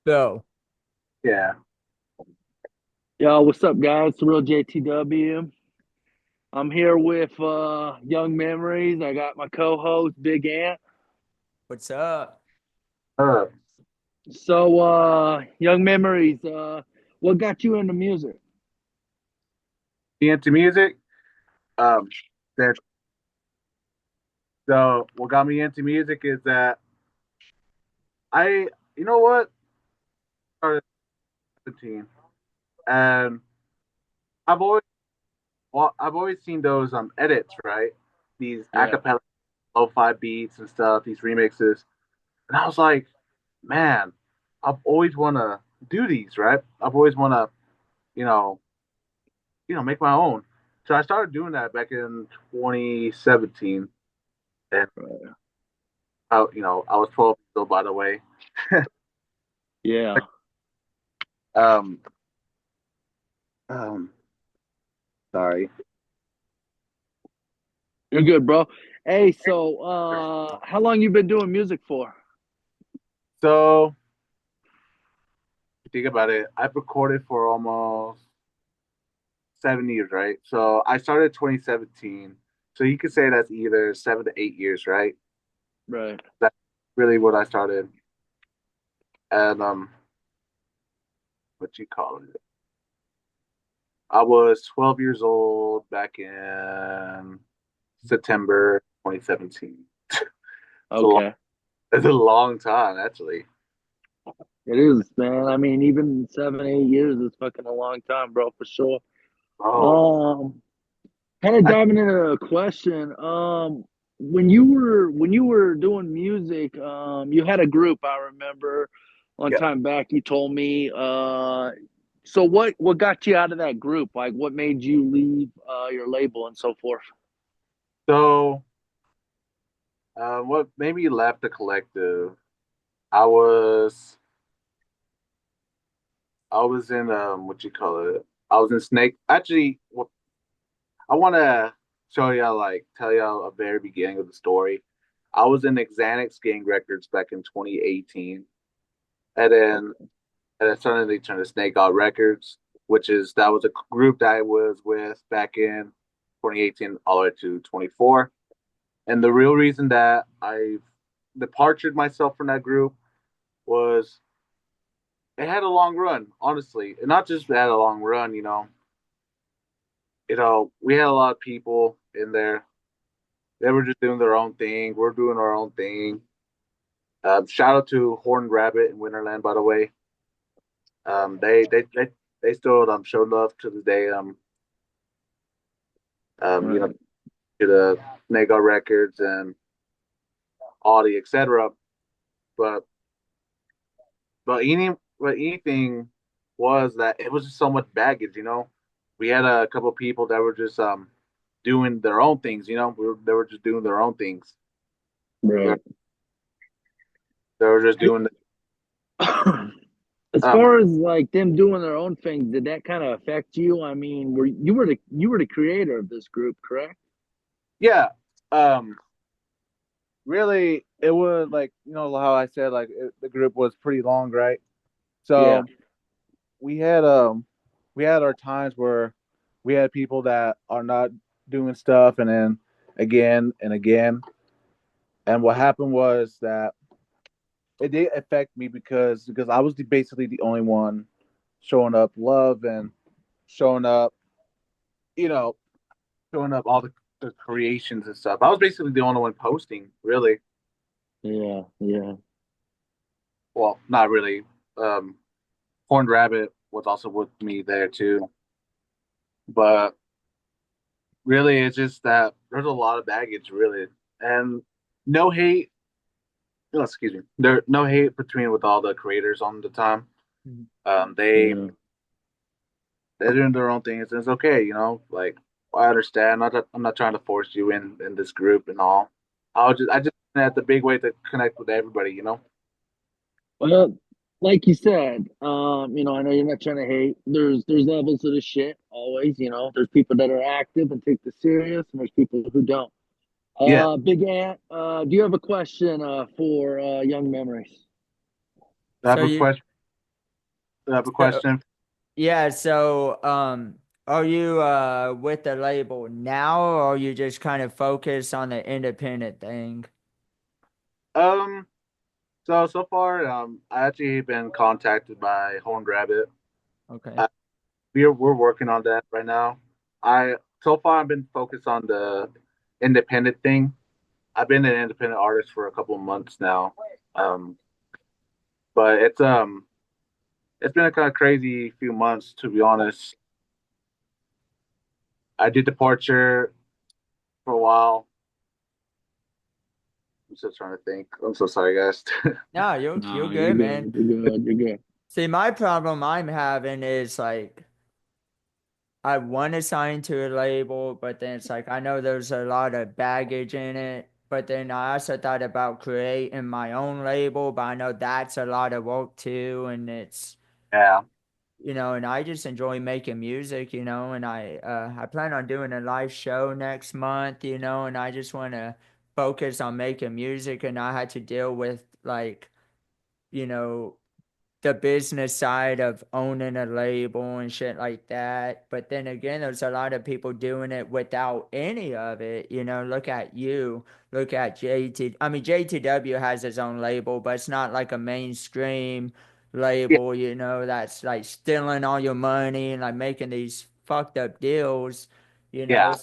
So, Yeah. Yo, what's up, guys? It's the real JTW. I'm here with Young Memories. I got my co-host Big Ant. what's up? Uh, So, Young Memories, what got you into music? be into music. Um, there. So what got me into music is that you know what, started at 17, and I've always, I've always seen those edits, right? These Yeah, acapella lo-fi beats and stuff, these remixes, and I was like, man, I've always want to do these, right? I've always want to, you know, make my own. So I started doing that back in 2017, and I was 12 years old, by the way. yeah, Um, um, sorry. you're good, bro. Hey, so, how long you been doing music for? So, think about it. I've recorded for almost 7 years, right? So I started 2017. So you could say that's either 7 to 8 years, right? Right. That's really what I started. And what you call it? I was 12 years old back in September 2017. It's a long, Okay. it's a long time, actually. It is, man. I mean, even 7, 8 years is fucking a long time, bro, for sure. Oh, Um, Kind of I, diving into a question. When you were doing music, you had a group. I remember one yeah. time back you told me. So what got you out of that group? Like, what made you leave your label and so forth? So, what made me left the collective? I was I was in what you call it? I was in Snake. Actually, I want to tell y'all a very beginning of the story. I was in Xanax Gang Records back in 2018, and then Okay. suddenly they turned to Snake Out Records, that was a group that I was with back in 2018 all the way to 24. And the real reason that I departed myself from that group was it had a long run, honestly, and not just it had a long run. We had a lot of people in there. They were just doing their own thing. We're doing our own thing. Shout out to Horned Rabbit and Winterland, by the way. They still show love to the day. You know, Right. to the Nego Records and Audi, etc. But but anything was that it was just so much baggage. We had a couple of people that were just doing their own things. They were just doing their own things. You know, Right. they were just doing. As Um, far as like them doing their own thing, did that kind of affect you? I mean, you were the creator of this group, correct? yeah. Um, Really, it was like how I said the group was pretty long, right? Yeah. So we had um we had our times where we had people that are not doing stuff, and then again and again. And what happened was that it did affect me because I was basically the only one showing up love and showing up, you know, showing up all the creations and stuff. I was basically the only one posting, really. Yeah. Yeah. Well, not really. Um, Horned Rabbit was also with me there too. But really, it's just that there's a lot of baggage, really, and no hate. No, excuse me. There no hate between with all the creators on the time. Um, they Yeah. they're doing their own things, and it's okay. Like I understand. I'm not trying to force you in this group and all. I just had the big way to connect with everybody. Well, like you said, I know you're not trying to hate. There's levels of the shit always, There's people that are active and take this serious, and there's people who don't. Yeah, Big Ant, do you have a question for Young Memories? I have So a you question. type of So, question. yeah, so are you with the label now, or are you just kind of focused on the independent thing? Um, so far, I actually been contacted by Horned Rabbit. Okay. Uh, we're working on that right now. I so far I've been focused on the independent thing. I've been an independent artist for a couple of months now. Um, but it's been a kind of crazy few months to be honest. I did Departure for a while. I'm still trying to think. I'm so sorry, guys. No, you're No, you're good, man. good. You're good. You're good. See, my problem I'm having is like I want to sign to a label, but then it's like I know there's a lot of baggage in it. But then I also thought about creating my own label, but I know that's a lot of work too, and it's Yeah. and I just enjoy making music, and I plan on doing a live show next month, and I just want to focus on making music, and I had to deal with like, you know, the business side of owning a label and shit like that. But then again, there's a lot of people doing it without any of it. Look at you, look at JT. I mean, JTW has his own label, but it's not like a mainstream Yeah. label, that's like stealing all your money and like making these fucked up deals, you know. Yeah.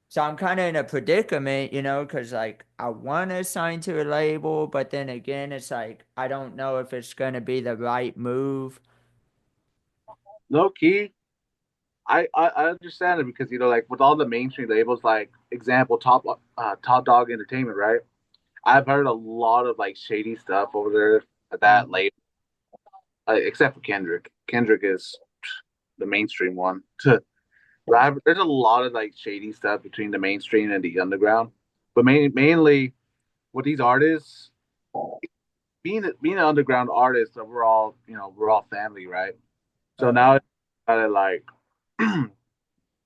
So I'm kind of in a predicament, because like I want to sign to a label, but then again, it's like I don't know if it's going to be the right move. Low key, I understand it because like with all the mainstream labels, like example Top Dog Entertainment, right? I've heard a lot of like shady stuff over there at that Mhm. label, except for Kendrick. Kendrick is the mainstream one. But there's a lot of like shady stuff between the mainstream and the underground. But mainly with these artists, being an underground artist, we're all family, right? So now Uh-huh. it's kind of like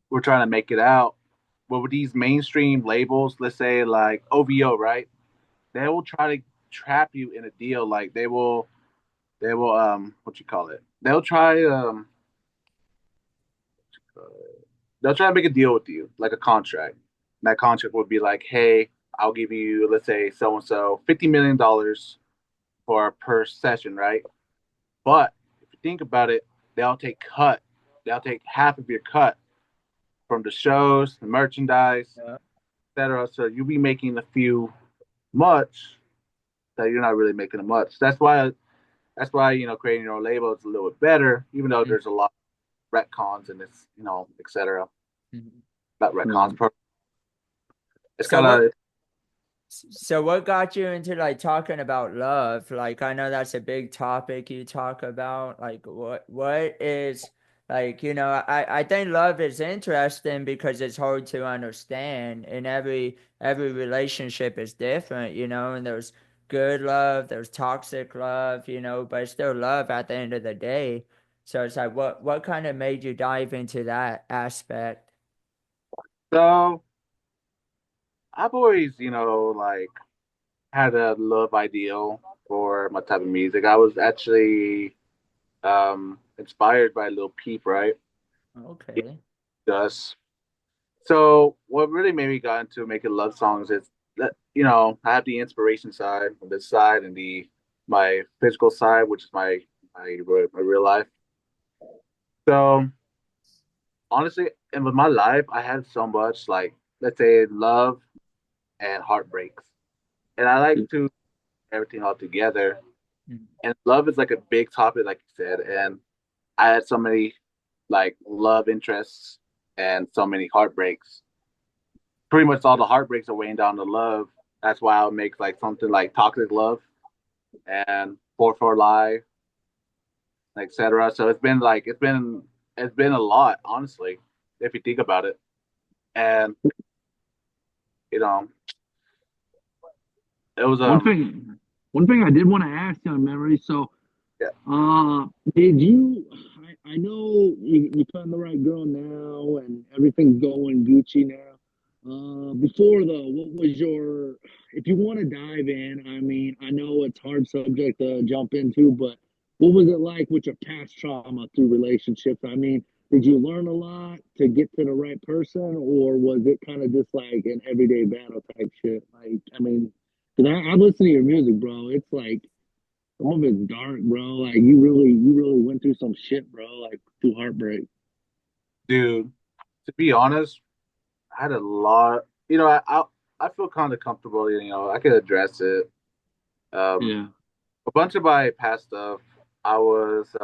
we're trying to make it out. But with these mainstream labels, let's say like OVO, right? They will try to trap you in a deal. Like they will what you call it? Uh, they'll try to make a deal with you, like a contract. And that contract would be like, hey, I'll give you, let's say, so and so $50 million for per session, right? But if you think about it, they'll take cut. They'll take half of your cut from the shows, the merchandise, Yeah. etc. So you'll be making a few much that you're not really making a much. That's why creating your own label is a little bit better, even though there's a lot of retcons and it's etc. Mhm. Not Right. retcons. It's So kind what of so what got you into like talking about love? Like I know that's a big topic you talk about. Like what is like, I think love is interesting because it's hard to understand and every relationship is different, and there's good love, there's toxic love, but it's still love at the end of the day. So it's like what kind of made you dive into that aspect? so. I've always like had a love ideal for my type of music. I was actually inspired by Lil Peep, right? He Okay. does. So what really made me got into making love songs is that I have the inspiration side on this side and the my physical side, which is my real life. So honestly, and with my life, I had so much like let's say love and heartbreaks, and I like to everything all together. Mhm. And love is like a big topic, like you said. And I had so many like love interests and so many heartbreaks. Pretty much all the heartbreaks are weighing down the love. That's why I'll make like something like Toxic Love and Four for Life, etc. So it's been a lot, honestly, if you think about it. And you know, it was One thing, one thing I did want to ask you on memory. So, yeah. uh, did you? I know you found the right girl now, and everything's going Gucci now. Before though, what was your? If you want to dive in, I mean, I know it's hard subject to jump into, but what was it like with your past trauma through relationships? I mean, did you learn a lot to get to the right person, or was it kind of just like an everyday battle type shit? Like, I mean, because I listen to your music, bro. It's like some of it's dark, bro. Like you really went through some shit, bro. Like through heartbreak. Dude, to be honest, I had a lot. I feel kind of comfortable. I could address it. Um, Yeah. a bunch of my past stuff. I was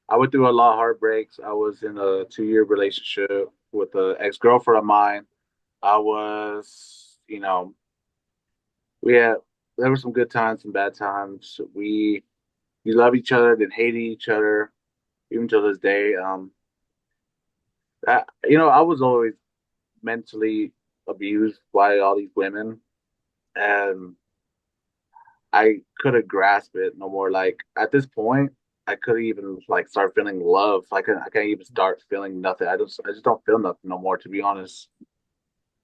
I went through a lot of heartbreaks. I was in a 2-year relationship with an ex-girlfriend of mine. I was, we had there were some good times, some bad times. We love each other, then hated each other, even to this day. I was always mentally abused by all these women, and I couldn't grasp it no more. Like at this point, I couldn't even like start feeling love. I can't even start feeling nothing. I just don't feel nothing no more, to be honest.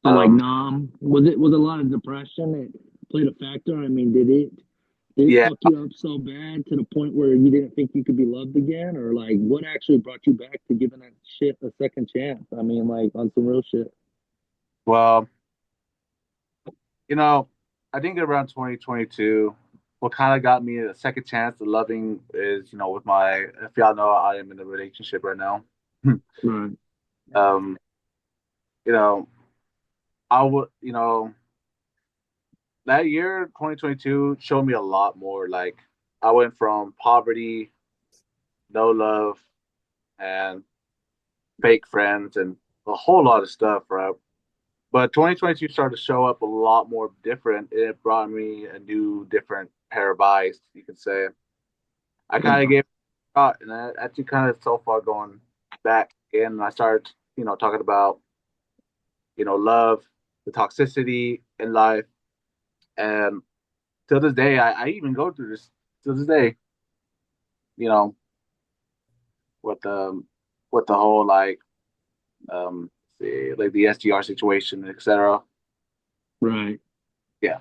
So like, Um, was a lot of depression that played a factor? I mean, did it yeah, fuck you up so bad to the point where you didn't think you could be loved again, or like what actually brought you back to giving that shit a second chance? I mean, like on some real shit. well, you know, I think around 2022, what kind of got me a second chance of loving is, with if y'all know, I am in a relationship right now. Right. um, you know, I would, that year, 2022, showed me a lot more. Like, I went from poverty, no love, and fake friends, and a whole lot of stuff, right? But 2022 started to show up a lot more different. It brought me a new, different pair of eyes, you could say. I kind of gave it a shot, and I actually kind of so far going back in, and I started, talking about, love, the toxicity in life, and to this day, I even go through this to this day, you know, with the whole like the SGR situation, etc. Right. Yeah.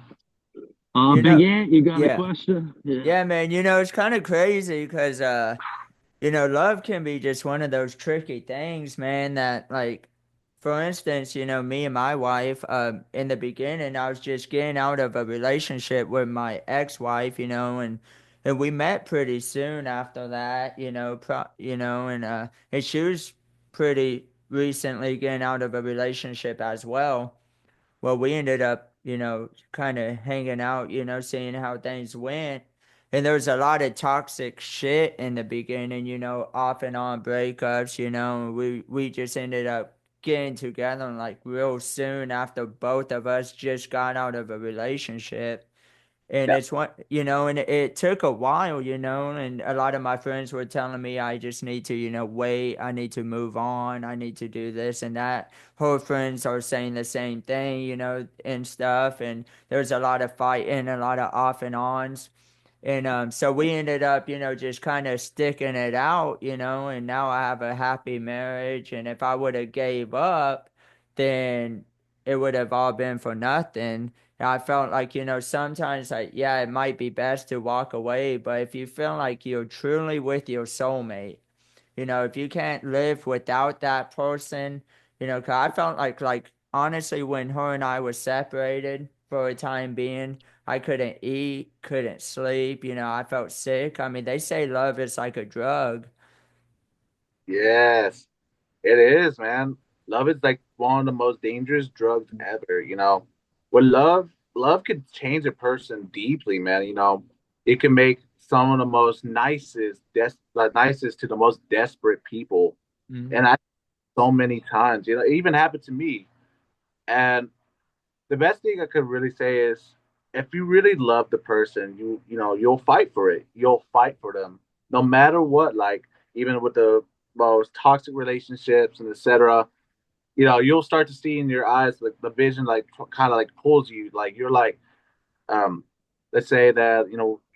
You Big know, Ant, you got a yeah, question? Yeah. yeah, man. It's kind of crazy because love can be just one of those tricky things, man, that like for instance, me and my wife, in the beginning I was just getting out of a relationship with my ex-wife, and we met pretty soon after that, and she was pretty recently getting out of a relationship as well. Well, we ended up, kind of hanging out, seeing how things went. And there was a lot of toxic shit in the beginning, off and on breakups, we just ended up getting together like real soon after both of us just got out of a relationship. And Yeah. it's what, and it took a while, and a lot of my friends were telling me I just need to, wait, I need to move on, I need to do this and that. Her friends are saying the same thing, and stuff. And there's a lot of fighting, a lot of off and ons. And so we ended up, just kind of sticking it out, and now I have a happy marriage. And if I would have gave up, then it would have all been for nothing. And I felt like, sometimes like, yeah, it might be best to walk away, but if you feel like you're truly with your soulmate, if you can't live without that person, 'cause I felt like honestly, when her and I were separated for a time being, I couldn't eat, couldn't sleep, I felt sick. I mean, they say love is like a drug. Yes, it is, man. Love is like one of the most dangerous drugs ever. With love can change a person deeply, man. It can make some of the most nicest to the most desperate people, Mhm. and I so many times. It even happened to me. And the best thing I could really say is, if you really love the person, you'll fight for it. You'll fight for them, no matter what. Like even with the most toxic relationships and etc. You'll start to see in your eyes like the vision, like kind of like pulls you. Like you're like, um, let's say that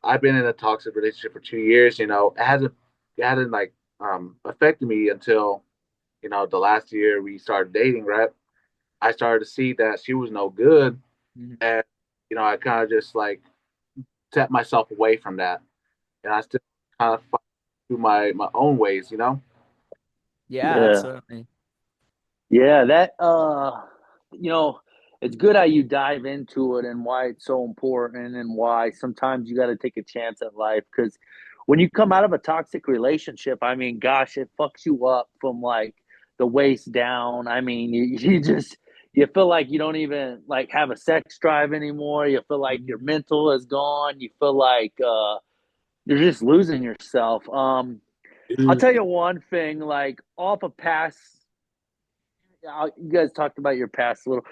I've been in a toxic relationship for 2 years. It hasn't like affected me until the last year we started dating. Right, I started to see that she was no good, Mhm. and I kind of just like set myself away from that, and I still kind of find through my own ways, you know. Yeah, Yeah. absolutely. Yeah, that you know, it's good how you dive into it and why it's so important and why sometimes you got to take a chance at life because when you come out of a toxic relationship, I mean, gosh, it fucks you up from like the waist down. I mean, you just you feel like you don't even like have a sex drive anymore. You feel like your mental is gone. You feel like you're just losing yourself. I'll tell you one thing, like off a past you guys talked about your past a little.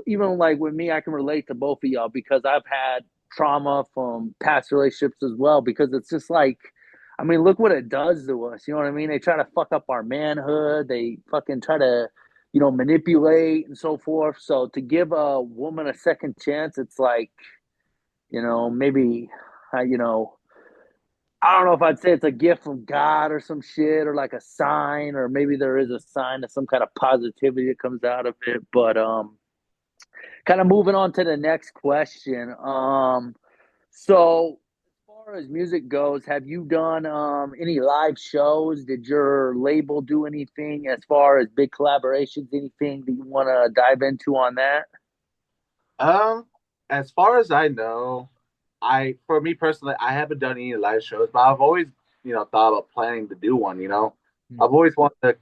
Even like with me, I can relate to both of y'all because I've had trauma from past relationships as well. Because it's just like, I mean, look what it does to us. You know what I mean? They try to fuck up our manhood. They fucking try to, manipulate and so forth. So to give a woman a second chance, it's like, maybe, you know, I don't know if I'd say it's a gift from God or some shit or like a sign or maybe there is a sign of some kind of positivity that comes out of it. But kind of moving on to the next question. So as far as music goes, have you done any live shows? Did your label do anything as far as big collaborations? Anything that you want to dive into on that? Um, as far as I know, for me personally, I haven't done any live shows, but I've always, thought about planning to do one, you know. Hmm. I've always wanted to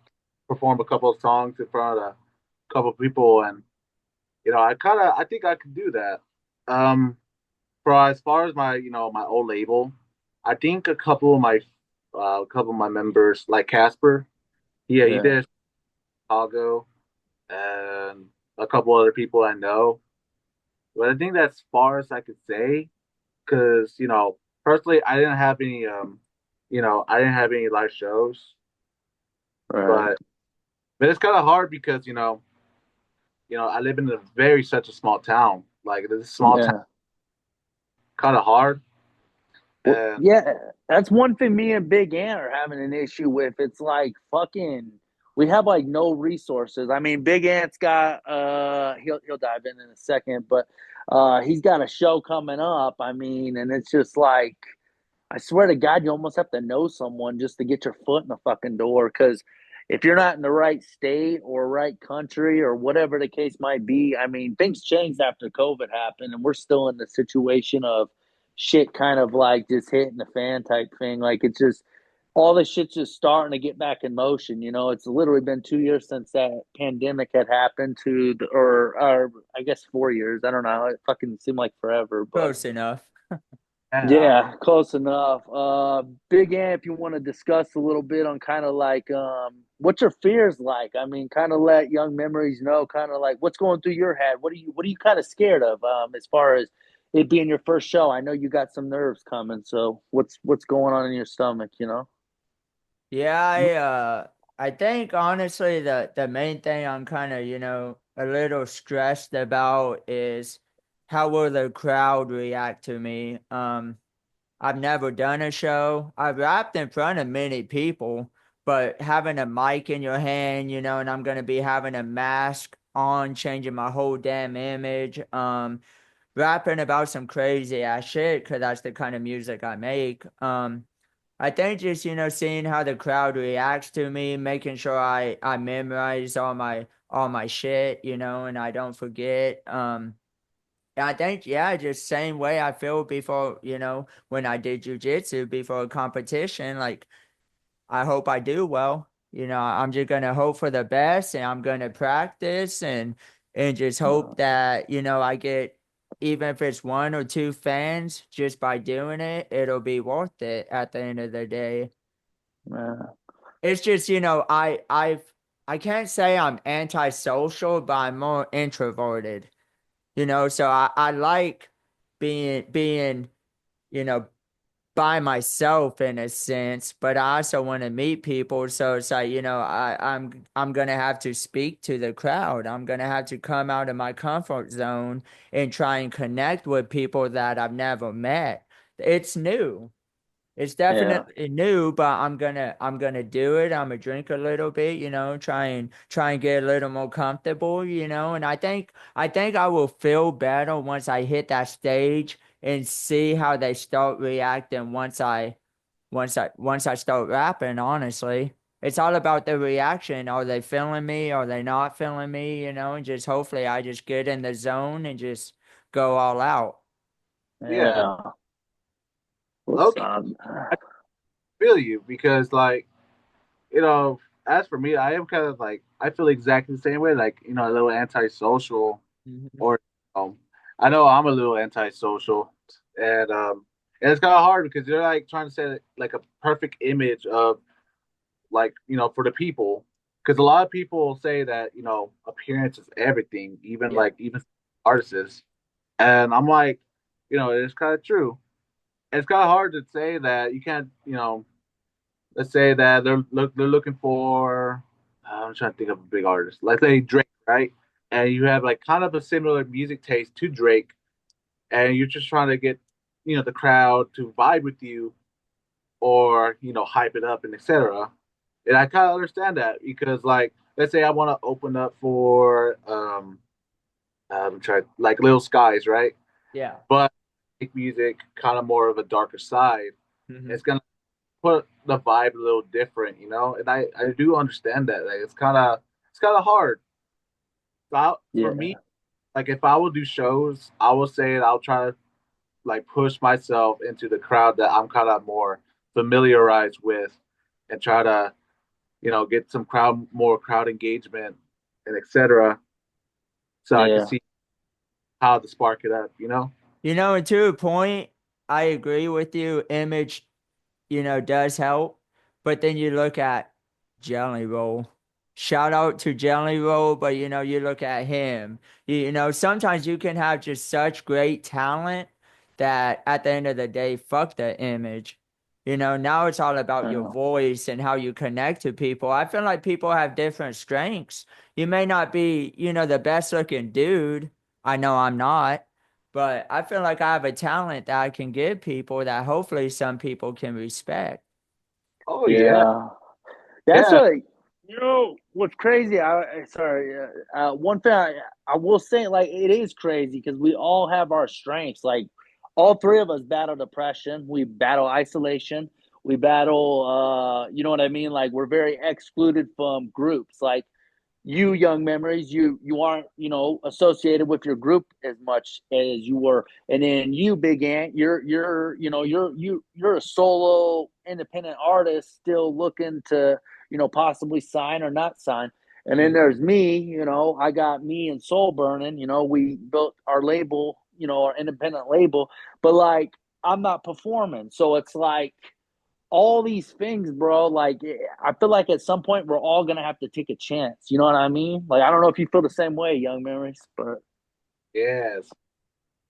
perform a couple of songs in front of a couple of people and I think I could do that. Um, for as far as my, my old label, I think a couple of my members, like Casper, yeah, he Yeah. did Chicago, and a couple other people I know. But I think that's as far as I could say, because personally, I didn't have any live shows, Right. but it's kind of hard because I live in a very such a small town. Like this small town, Yeah. kind of hard, Well, and yeah, that's one thing me and Big Ant are having an issue with. It's like fucking we have like no resources. I mean, Big Ant's got he'll dive in a second, but he's got a show coming up. I mean, and it's just like I swear to God, you almost have to know someone just to get your foot in the fucking door because if you're not in the right state or right country or whatever the case might be, I mean, things changed after COVID happened, and we're still in the situation of shit kind of like just hitting the fan type thing. Like it's just all this shit's just starting to get back in motion. It's literally been 2 years since that pandemic had happened or I guess 4 years. I don't know. It fucking seemed like forever, but Close enough. yeah, yeah, close enough. Big Ant, if you want to discuss a little bit on kind of like what your fears like. I mean, kind of let young memories know, kind of like what's going through your head. What are you kind of scared of as far as it being your first show? I know you got some nerves coming, so what's going on in your stomach? Yeah, I think honestly the main thing I'm kind of, a little stressed about is how will the crowd react to me. I've never done a show. I've rapped in front of many people, but having a mic in your hand, and I'm gonna be having a mask on, changing my whole damn image, rapping about some crazy ass shit, because that's the kind of music I make. I think just, seeing how the crowd reacts to me, making sure I memorize all my shit, and I don't forget. And I think, yeah, just same way I feel before, when I did jujitsu before a competition. Like, I hope I do well. I'm just gonna hope for the best, and I'm gonna practice and just hope that, I get, even if it's one or two fans, just by doing it, it'll be worth it at the end of the day. Yeah. It's just, I can't say I'm antisocial, but I'm more introverted. So I like being, you know, by myself in a sense, but I also want to meet people. So it's like, I'm gonna have to speak to the crowd. I'm gonna have to come out of my comfort zone and try and connect with people that I've never met. It's new. It's Yeah. definitely new, but I'm gonna do it. I'm gonna drink a little bit, try and get a little more comfortable, and I think I will feel better once I hit that stage and see how they start reacting once I once I start rapping, honestly. It's all about the reaction. Are they feeling me? Are they not feeling me? And just hopefully I just get in the zone and just go all out. Yeah. Yeah. What's Okay, up? I feel you because like, you know, as for me, I am kind of like I feel exactly the same way, like, a little antisocial Mhm. or I know I'm a little antisocial and it's kind of hard because they're like trying to set like a perfect image of like, for the people because a lot of people say that, appearance is everything, even Yeah. like even artists. And I'm like, it's kind of true. It's kind of hard to say that you can't, let's say that they're looking for. I'm trying to think of a big artist. Let's say Drake, right? And you have like kind of a similar music taste to Drake, and you're just trying to get, the crowd to vibe with you or hype it up and etc. And I kind of understand that because like let's say I want to open up for try like Lil Skies, right? Yeah. But make music kind of more of a darker side. Hmm. It's gonna put the vibe a little different, and I do understand that. Like it's kind of hard. For me, Yeah. like if I will do shows, I will say that I'll try to like push myself into the crowd that I'm kind of more familiarized with, and try to get some more crowd engagement and etc. So I can Yeah. see how to spark it up. And to a point, I agree with you. Image, does help. But then you look at Jelly Roll. Shout out to Jelly Roll, but you look at him. Sometimes you can have just such great talent that at the end of the day, fuck the image. Now it's all about your Uh, voice and how you connect to people. I feel like people have different strengths. You may not be, the best looking dude. I know I'm not. But I feel like I have a talent that I can give people that hopefully some people can respect. Oh yeah, yeah. That's yeah. what what's crazy. Sorry. One thing I will say, like, it is crazy because we all have our strengths. Like, all three of us battle depression. We battle isolation. We battle. You know what I mean? Like, we're very excluded from groups. Like, you, Young Memories, you aren't associated with your group as much as you were, and then you, Big Ant, you're a solo independent artist still looking to possibly sign or not sign. And then Mhm. there's me. I got me and Soul Burning. We built our label, our independent label, but like, I'm not performing, so it's like all these things, bro. Like, I feel like at some point we're all gonna have to take a chance. You know what I mean? Like, I don't know if you feel the same way, Young Memories, but Yes,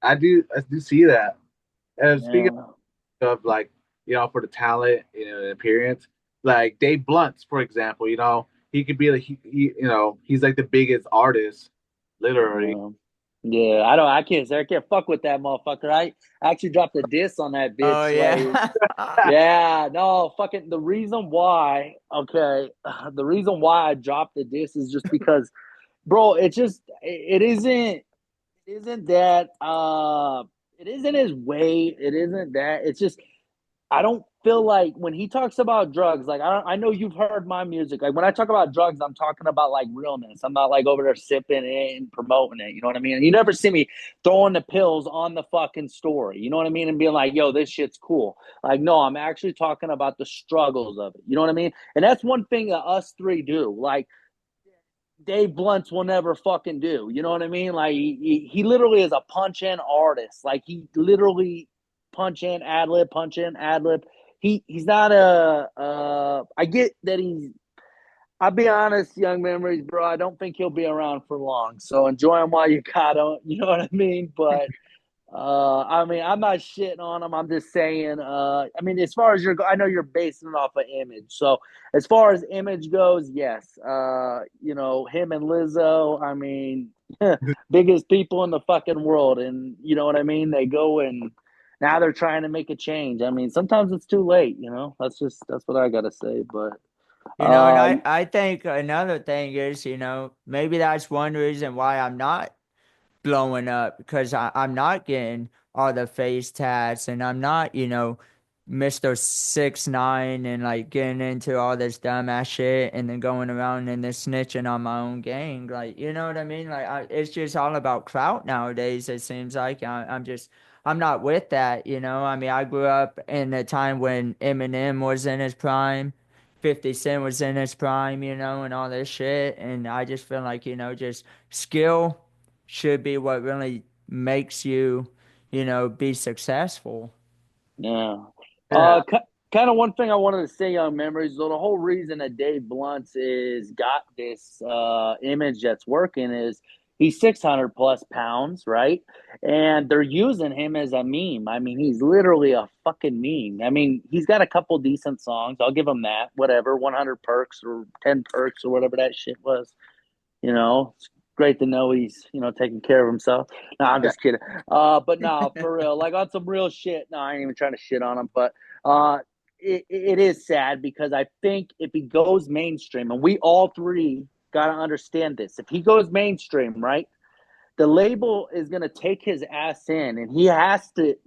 I do see that. And speaking yeah, of like, for the talent, and appearance, like Dave Blunt's, for example, he could be like he's like the biggest artist, literally. yeah, yeah. I can't say I can't fuck with that motherfucker. I actually dropped a diss on that Oh bitch. Like, yeah. yeah, no, fucking the reason why. Okay, the reason why I dropped the diss is just because, bro. It isn't that it isn't his way. It isn't that. It's just I don't feel like when he talks about drugs, like I know you've heard my music. Like, when I talk about drugs, I'm talking about like realness. I'm not like over there sipping it and promoting it. You know what I mean? And you never see me throwing the pills on the fucking story. You know what I mean? And being like, yo, this shit's cool. Like, no, I'm actually talking about the struggles of it. You know what I mean? And that's one thing that us three do. Like, Dave Blunts will never fucking do. You know what I mean? Like, he literally is a punch in artist. Like, he literally punch in ad lib. He's not I get that he's. I'll be honest, Young Memories, bro. I don't think he'll be around for long. So enjoy him while you got him. You know what I mean? But I mean, I'm not shitting on him. I'm just saying. I mean, as far as I know you're basing it off of Image. So as far as Image goes, yes. Him and Lizzo. I mean, biggest people in the fucking world, and you know what I mean. They go and now they're trying to make a change. I mean, sometimes it's too late. That's what I gotta say. But And uh, I think another thing is, maybe that's one reason why I'm not blowing up because I'm not getting all the face tats and I'm not, Mr. 6ix9ine and like getting into all this dumbass shit and then going around and then snitching on my own gang. Like, you know what I mean? Like, it's just all about clout nowadays. It seems like I'm not with that. You know, I mean, I grew up in a time when Eminem was in his prime, 50 Cent was in his prime, you know, and all this shit. And I just feel like, you know, just skill should be what really makes you, you know, be successful. Yeah. Yeah. Kind of one thing I wanted to say on memories. So the whole reason that Dave Blunt's is got this image that's working is he's 600 plus pounds, right? And they're using him as a meme. I mean, he's literally a fucking meme. I mean, he's got a couple decent songs. I'll give him that. Whatever, 100 perks or 10 perks or whatever that shit was. It's great to know he's taking care of himself. No, I'm Yeah. just kidding. But no, for real, like on some real shit. No, I ain't even trying to shit on him, but it is sad because I think if he goes mainstream, and we all three got to understand this, if he goes mainstream, right? The label is going to take his ass in, and he has to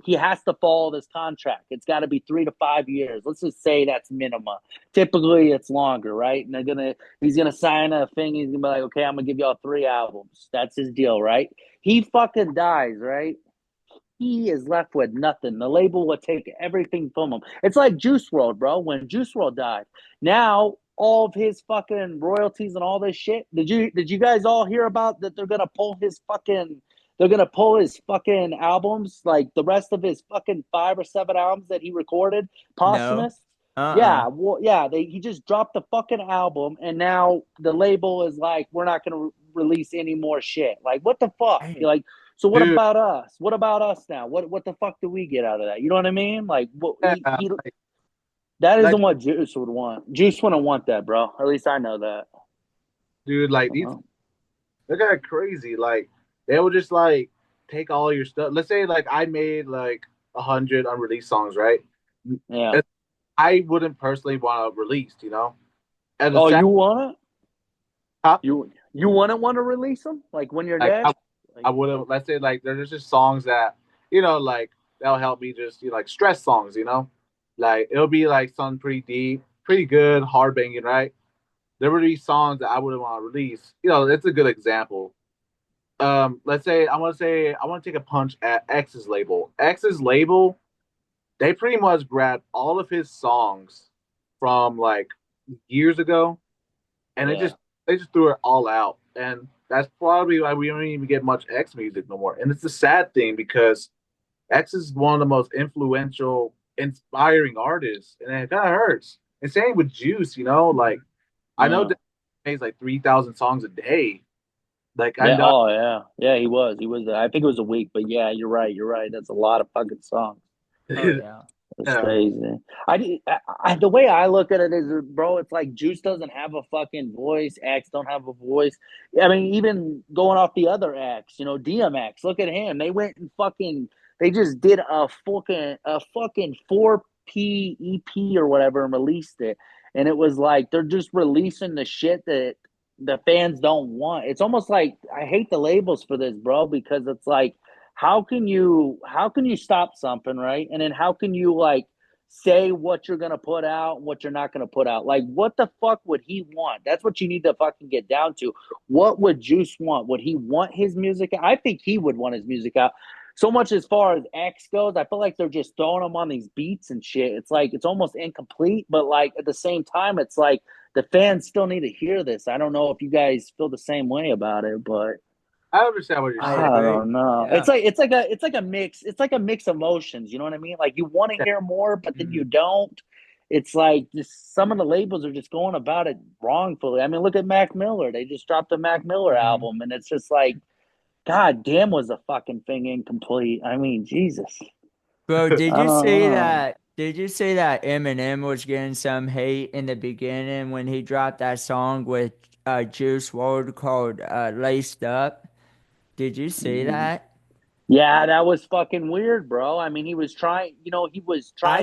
follow this contract. It's got to be 3 to 5 years. Let's just say that's minimum. Typically it's longer, right? And he's gonna sign a thing. He's gonna be like, okay, I'm gonna give y'all 3 albums. That's his deal, right? He fucking dies, right? He is left with nothing. The label will take everything from him. It's like Juice World, bro. When Juice World died, now all of his fucking royalties and all this shit. Did you guys all hear about that? They're gonna pull his fucking albums, like the rest of his fucking 5 or 7 albums that he recorded No. posthumous. Uh-uh. Yeah, well, yeah, he just dropped the fucking album, and now the label is like, we're not gonna release any more shit. Like, what the fuck? You're Hey, like, so what Dude, about us? What about us now? What the fuck do we get out of that? You know what I mean? Like, what yeah, he that like, isn't what Juice would want. Juice wouldn't want that, bro. At least I know that. dude, like these, Uh-huh. they're kind of crazy. Like, they will just like take all your stuff. Let's say like I made like 100 unreleased songs, right? Yeah. And I wouldn't personally want to release, And the Oh, sad, you want it? huh? You wouldn't want to release them? Like when you're Like dead? I Like, wouldn't. Let's say like there's just songs that like that'll help me just like stress songs, like it'll be like something pretty deep, pretty good, hard banging, right? There would be songs that I wouldn't want to release. It's a good example. Let's say I want to take a punch at X's label. X's label, they pretty much grabbed all of his songs from like years ago, and yeah. they just threw it all out. And that's probably why we don't even get much X music no more. And it's a sad thing because X is one of the most influential, inspiring artists, and it kind of hurts. And same with Juice, like I know Yeah. that he plays like 3,000 songs a day. Like I Yeah. know, Oh, yeah. Yeah, he was. He was. I think it was a week, but yeah, you're right. You're right. That's a lot of fucking songs. oh yeah. That's yeah, crazy. The way I look at it is, bro, it's like Juice doesn't have a fucking voice. X don't have a voice. I mean, even going off the other X, DMX. Look at him. They went and they just did a fucking 4P EP or whatever and released it. And it was like they're just releasing the shit that the fans don't want. It's almost like I hate the labels for this, bro, because it's like how can you stop something, right? And then how can you like say what you're gonna put out, what you're not gonna put out? Like, what the fuck would he want? That's what you need to fucking get down to. What would Juice want? Would he want his music out? I think he would want his music out. So much as far as X goes, I feel like they're just throwing him on these beats and shit. It's like it's almost incomplete, but like at the same time, it's like the fans still need to hear this. I don't know if you guys feel the same way about it, but I understand what you're I saying. I agree. don't know. It's Yeah. like it's like a mix. It's like a mix of emotions. You know what I mean? Like you want to Yeah, hear more, but then Mhm. you don't. It's like just some of the labels are just going about it wrongfully. I mean, look at Mac Miller. They just dropped the Mac Miller Mhm. album, and it's just like, God damn, was the fucking thing incomplete? I mean, Jesus. Bro, did I you don't see know. that? Did you see that Eminem was getting some hate in the beginning when he dropped that song with Juice WRLD called "Laced Up"? Did you see Mhm. that? Yeah, that was fucking weird, bro. I mean, he was I trying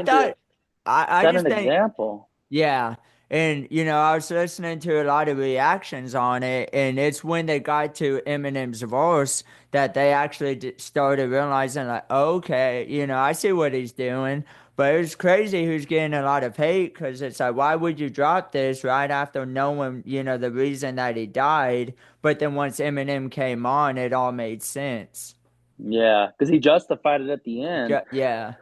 to thought I set an just think example. yeah. And I was listening to a lot of reactions on it, and it's when they got to Eminem's verse that they actually started realizing, like, okay, I see what he's doing. But it was crazy who's getting a lot of hate because it's like, why would you drop this right after knowing, the reason that he died? But then once Eminem came on, it all made sense. Yeah, because he justified it at the end. Yeah,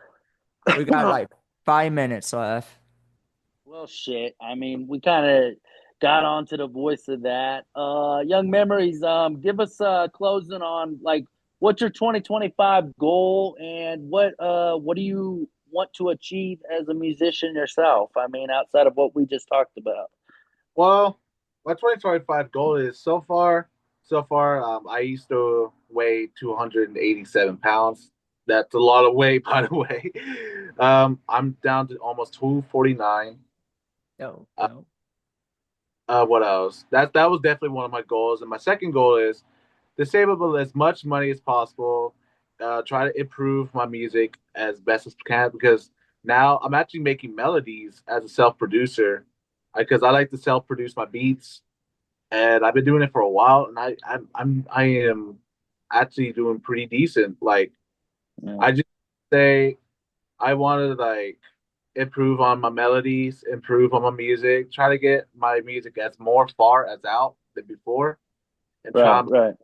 we got like 5 minutes left. Well, shit. I mean, we kind of got onto the voice of that. Young Memories, give us closing on like what's your 2025 goal and what do you want to achieve as a musician yourself? I mean, outside of what we just talked about. Well, my 2025 goal is I used to weigh 287 pounds. That's a lot of weight, by the way. I'm down to almost 249. No, Uh, no. what else? That was definitely one of my goals. And my second goal is to save up as much money as possible. Try to improve my music as best as can because now I'm actually making melodies as a self producer because I like to self produce my beats and I've been doing it for a while and I am actually doing pretty decent. Like Yeah. I just say I want to like improve on my melodies, improve on my music, try to get my music as more far as out than before, and try Right, right.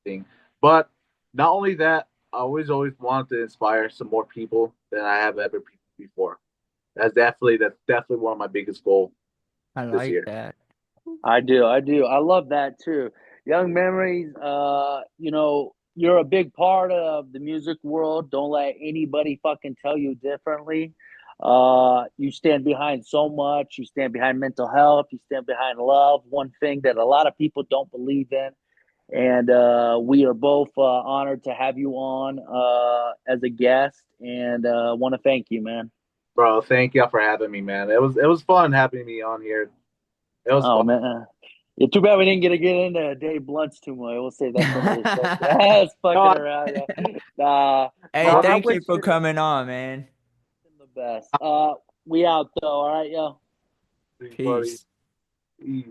thing. But not only that, I always wanted to inspire some more people than I have ever before. That's definitely one of my biggest goals I this like year. that. I do. I do. I love that too. Young Memories, you're a big part of the music world. Don't let anybody fucking tell you differently. You stand behind so much. You stand behind mental health. You stand behind love, one thing that a lot of people don't believe in. And we are both honored to have you on as a guest and want to thank you, man. Bro, thank y'all for having me, man. It was fun having me on here. It was Oh fun. man, yeah, too bad we didn't get to get into Dave Blunt's too much. We'll save that for another second. That's No, fucking around. Nah, Hey, well, no, I thank you wish for you coming on, man. the best. We out though. All right, yo. buddy. Peace. Peace.